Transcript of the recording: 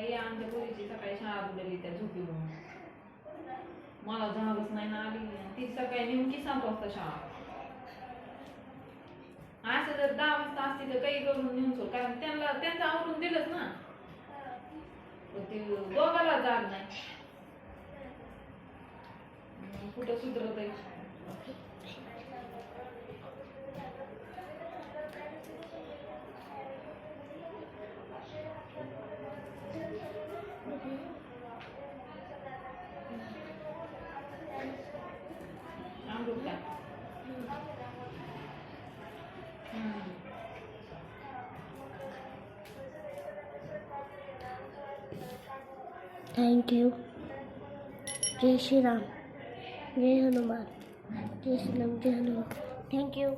बाई आमच्या पोरीची सकाळी शाळा बुडली त्या झोपीवरून. मला जागच नाही ना आली. ती सकाळी नेमकी 7 वाजता शाळा. असं जर 10 वाजता असती तर काही करून नेऊन सोड, कारण त्यांना त्यांचं आवरून दिलंच ना. ते दोघाला जाग नाही. कुठं सुधरत आहे. Thank you. जय श्री राम, जय हनुमान, जय श्री राम, जय हनुमान. Thank you.